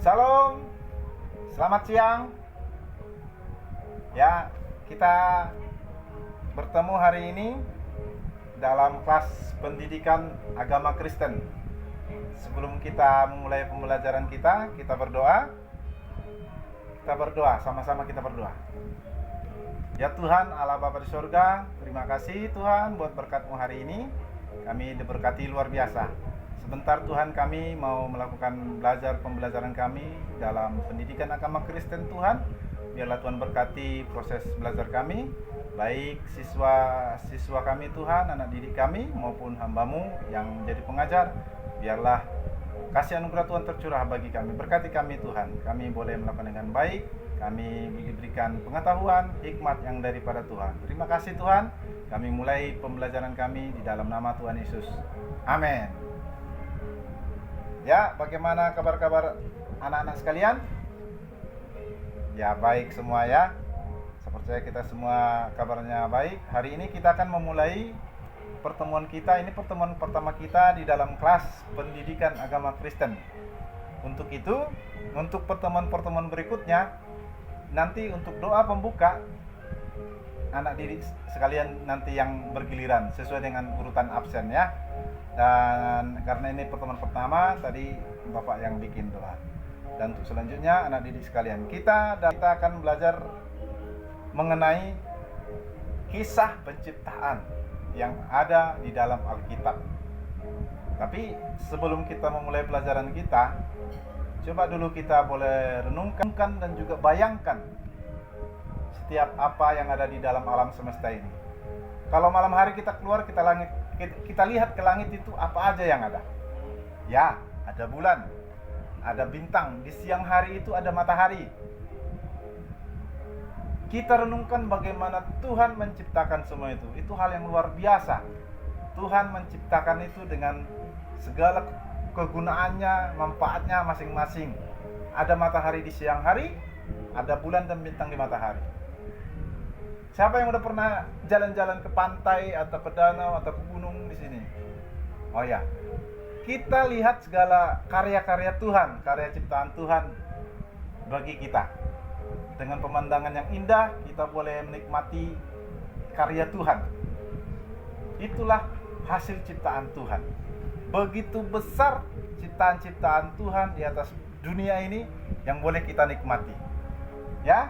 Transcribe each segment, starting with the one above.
Shalom, selamat siang. Ya, kita bertemu hari ini dalam kelas pendidikan agama Kristen. Sebelum kita memulai pembelajaran kita berdoa. Kita berdoa, sama-sama kita berdoa. Ya Tuhan, Allah Bapa di surga, terima kasih Tuhan buat berkat-Mu hari ini. Kami diberkati luar biasa. Sebentar Tuhan, kami mau melakukan pembelajaran kami dalam pendidikan agama Kristen Tuhan. Biarlah Tuhan berkati proses belajar kami, baik siswa kami Tuhan, anak didik kami maupun hamba-Mu yang menjadi pengajar. Biarlah kasih anugerah Tuhan tercurah bagi kami. Berkati kami Tuhan, kami boleh melakukan dengan baik. Kami diberikan pengetahuan, hikmat yang daripada Tuhan. Terima kasih Tuhan. Kami mulai pembelajaran kami di dalam nama Tuhan Yesus. Amin. Ya, bagaimana kabar-kabar anak-anak sekalian? Ya, baik semua ya. Saya percaya kita semua kabarnya baik. Hari ini kita akan memulai pertemuan kita. Ini pertemuan pertama kita di dalam kelas pendidikan agama Kristen. Untuk itu, untuk pertemuan-pertemuan berikutnya, nanti untuk doa pembuka, anak didik sekalian nanti yang bergiliran sesuai dengan urutan absen ya. Dan karena ini pertemuan pertama, tadi Bapak yang bikin doa. Dan untuk selanjutnya anak didik sekalian, kita akan belajar mengenai kisah penciptaan yang ada di dalam Alkitab. Tapi sebelum kita memulai pelajaran kita, coba dulu kita boleh renungkan dan juga bayangkan setiap apa yang ada di dalam alam semesta ini. Kalau malam hari kita keluar, kita lihat ke langit itu apa aja yang ada. Ya, ada bulan, ada bintang. Di siang hari itu ada matahari. Kita renungkan bagaimana Tuhan menciptakan semua itu. Itu hal yang luar biasa. Tuhan menciptakan itu dengan segala kegunaannya, manfaatnya masing-masing. Ada matahari di siang hari, ada bulan dan bintang di matahari. Siapa yang udah pernah jalan-jalan ke pantai atau ke danau atau ke gunung di sini? Oh ya, kita lihat segala karya-karya Tuhan, karya ciptaan Tuhan bagi kita. Dengan pemandangan yang indah, kita boleh menikmati karya Tuhan. Itulah hasil ciptaan Tuhan. Begitu besar ciptaan-ciptaan Tuhan di atas dunia ini yang boleh kita nikmati. Ya,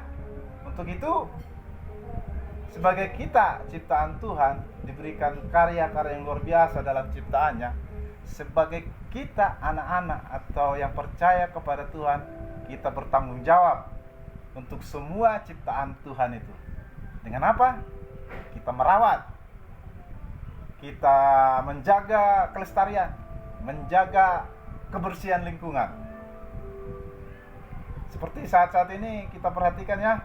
untuk itu sebagai kita ciptaan Tuhan, diberikan karya-karya yang luar biasa dalam ciptaannya. Sebagai kita anak-anak atau yang percaya kepada Tuhan, kita bertanggung jawab untuk semua ciptaan Tuhan itu. Dengan apa? Kita merawat, kita menjaga kelestarian, menjaga kebersihan lingkungan. Seperti saat-saat ini kita perhatikan ya,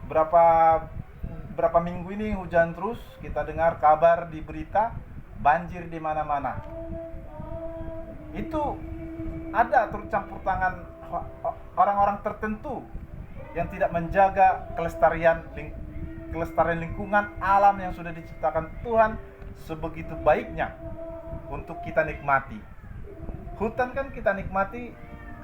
berapa minggu ini hujan terus, kita dengar kabar di berita banjir di mana-mana. Itu ada tercampur tangan orang-orang tertentu yang tidak menjaga kelestarian lingkungan alam yang sudah diciptakan Tuhan sebegitu baiknya untuk kita nikmati. Hutan kan kita nikmati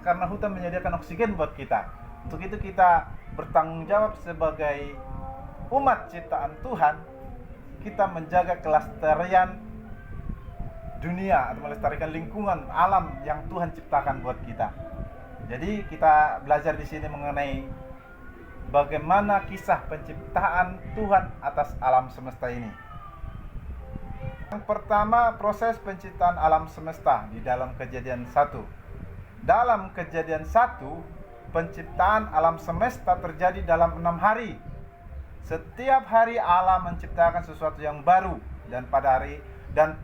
karena hutan menyediakan oksigen buat kita. Untuk itu kita bertanggung jawab sebagai umat ciptaan Tuhan, kita menjaga kelestarian dunia atau melestarikan lingkungan alam yang Tuhan ciptakan buat kita. Jadi kita belajar di sini mengenai bagaimana kisah penciptaan Tuhan atas alam semesta ini. Yang pertama, proses penciptaan alam semesta di dalam Kejadian 1. Dalam Kejadian 1, penciptaan alam semesta terjadi dalam 6 hari. Setiap hari Allah menciptakan sesuatu yang baru, dan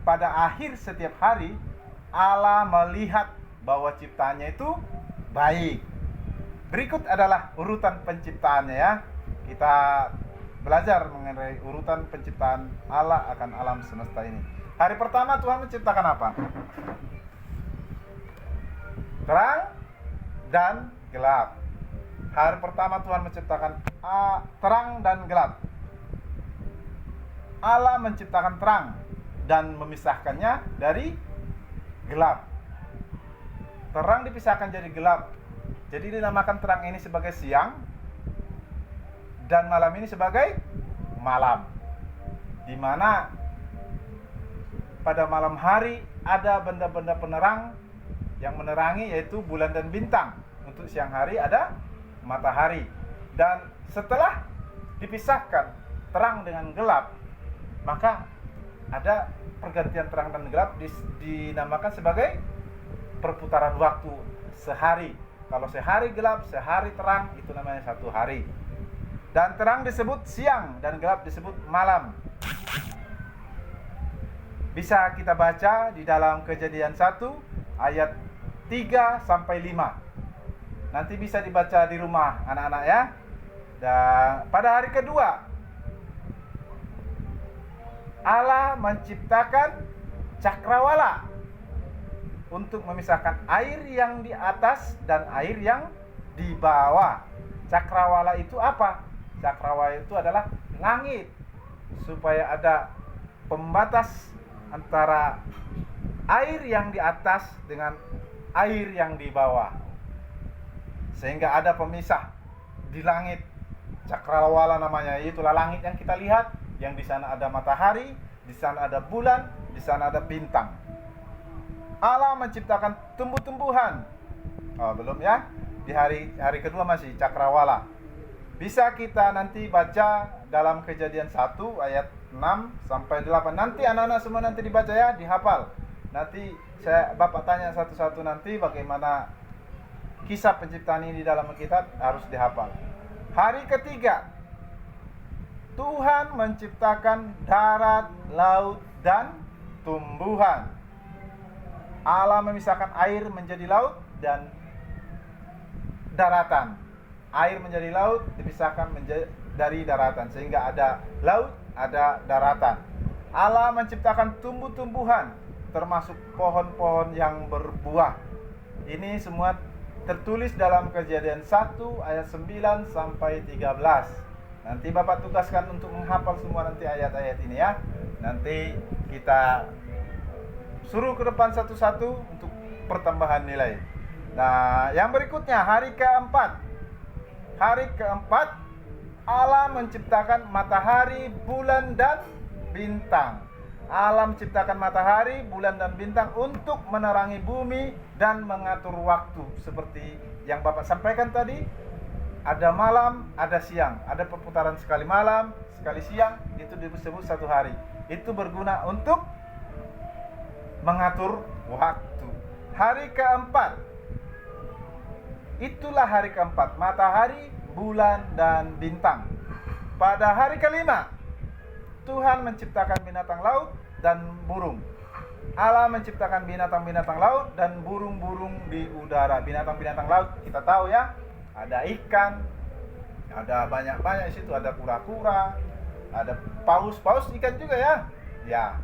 pada akhir setiap hari Allah melihat bahwa ciptaannya itu baik. Berikut adalah urutan penciptaannya ya. Kita belajar mengenai urutan penciptaan Allah akan alam semesta ini. Hari pertama Tuhan menciptakan apa? Terang dan gelap. Hari pertama Tuhan menciptakan terang dan gelap. Allah menciptakan terang dan memisahkannya dari gelap. Terang dipisahkan jadi gelap. Jadi dinamakan terang ini sebagai siang dan malam ini sebagai malam. Di mana pada malam hari ada benda-benda penerang yang menerangi, yaitu bulan dan bintang. Untuk siang hari ada matahari. Dan setelah dipisahkan terang dengan gelap, maka ada pergantian terang dan gelap, dinamakan sebagai perputaran waktu sehari. Kalau sehari gelap, sehari terang, itu namanya satu hari. Dan terang disebut siang dan gelap disebut malam. Bisa kita baca di dalam Kejadian 1 ayat 3 sampai 5. Nanti bisa dibaca di rumah anak-anak ya. Dan pada hari kedua, Allah menciptakan cakrawala untuk memisahkan air yang di atas dan air yang di bawah. Cakrawala itu apa? Cakrawala itu adalah langit, supaya ada pembatas antara air yang di atas dengan air yang di bawah, sehingga ada pemisah di langit. Cakrawala namanya, itulah langit yang kita lihat, yang di sana ada matahari, di sana ada bulan, di sana ada bintang. Allah menciptakan tumbuh-tumbuhan. Oh, belum ya? Di hari kedua masih cakrawala. Bisa kita nanti baca dalam Kejadian 1 ayat 6 sampai 8. Nanti anak-anak semua nanti dibaca ya, dihafal. Nanti Bapak tanya satu-satu nanti bagaimana kisah penciptaan ini di dalam kitab, harus dihafal. Hari ketiga, Tuhan menciptakan darat, laut, dan tumbuhan. Allah memisahkan air menjadi laut dan daratan. Air menjadi laut dipisahkan dari daratan, sehingga ada laut, ada daratan. Allah menciptakan tumbuh-tumbuhan, termasuk pohon-pohon yang berbuah. Ini semua tertulis dalam Kejadian 1 ayat 9 sampai 13. Nanti Bapak tugaskan untuk menghafal semua nanti ayat-ayat ini ya. Nanti kita suruh ke depan satu-satu untuk pertambahan nilai. Nah, yang berikutnya hari keempat. Hari keempat, Allah menciptakan matahari, bulan, dan bintang. Allah menciptakan matahari, bulan, dan bintang untuk menerangi bumi dan mengatur waktu. Seperti yang Bapak sampaikan tadi, ada malam, ada siang, ada perputaran sekali malam, sekali siang, itu disebut satu hari. Itu berguna untuk mengatur waktu. Hari keempat, itulah hari keempat, matahari, bulan, dan bintang. Pada hari kelima, Tuhan menciptakan binatang laut dan burung. Allah menciptakan binatang-binatang laut dan burung-burung di udara. Binatang-binatang laut kita tahu ya, ada ikan, ada banyak-banyak di situ, ada kura-kura, ada paus ikan juga ya. Ya,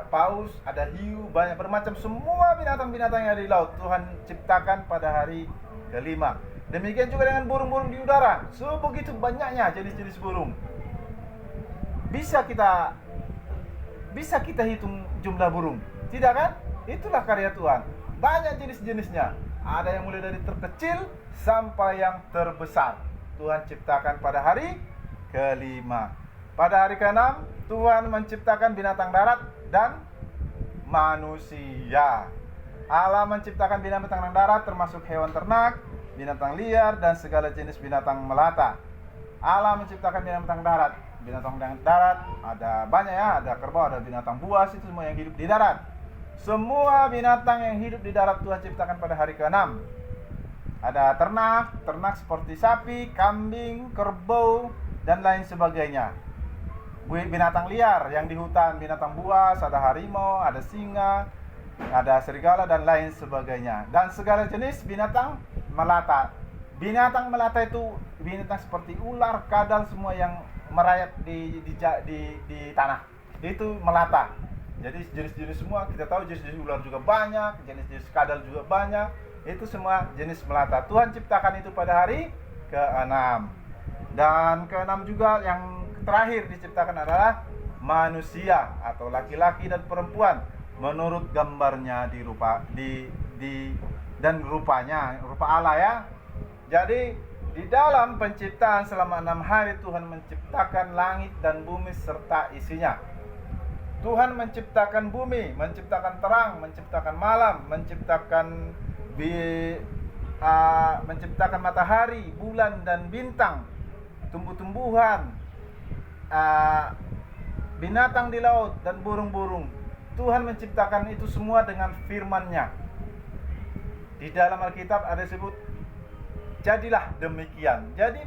paus, ada hiu, banyak bermacam, semua binatang-binatang yang ada di laut Tuhan ciptakan pada hari kelima. Demikian juga dengan burung-burung di udara. Sebegitu banyaknya jenis-jenis burung. Bisa kita hitung jumlah burung, tidak kan? Itulah karya Tuhan. Banyak jenis-jenisnya. Ada yang mulai dari terkecil sampai yang terbesar. Tuhan ciptakan pada hari kelima. Pada hari keenam, Tuhan menciptakan binatang darat dan manusia. Allah menciptakan binatang darat termasuk hewan ternak, binatang liar, dan segala jenis binatang melata. Allah menciptakan binatang darat. Binatang darat ada banyak ya, ada kerbau, ada binatang buas, itu semua yang hidup di darat. Semua binatang yang hidup di darat Tuhan ciptakan pada hari ke-6. Ada ternak seperti sapi, kambing, kerbau, dan lain sebagainya. Binatang liar yang di hutan, binatang buas, ada harimau, ada singa, ada serigala, dan lain sebagainya. Dan segala jenis binatang melata. Binatang melata itu binatang seperti ular, kadal, semua yang merayap di tanah. Itu melata. Jadi jenis-jenis semua, kita tahu jenis-jenis ular juga banyak, jenis-jenis kadal juga banyak. Itu semua jenis melata. Tuhan ciptakan itu pada hari ke-6. Dan ke-6 juga yang terakhir diciptakan adalah manusia atau laki-laki dan perempuan menurut gambarnya dan rupanya, rupa Allah ya. Jadi di dalam penciptaan selama 6 hari Tuhan menciptakan langit dan bumi serta isinya. Tuhan menciptakan bumi, menciptakan terang, menciptakan malam, menciptakan matahari, bulan dan bintang, tumbuh-tumbuhan, binatang di laut dan burung-burung. Tuhan menciptakan itu semua dengan firman-Nya. Di dalam Alkitab ada disebut jadilah demikian. Jadi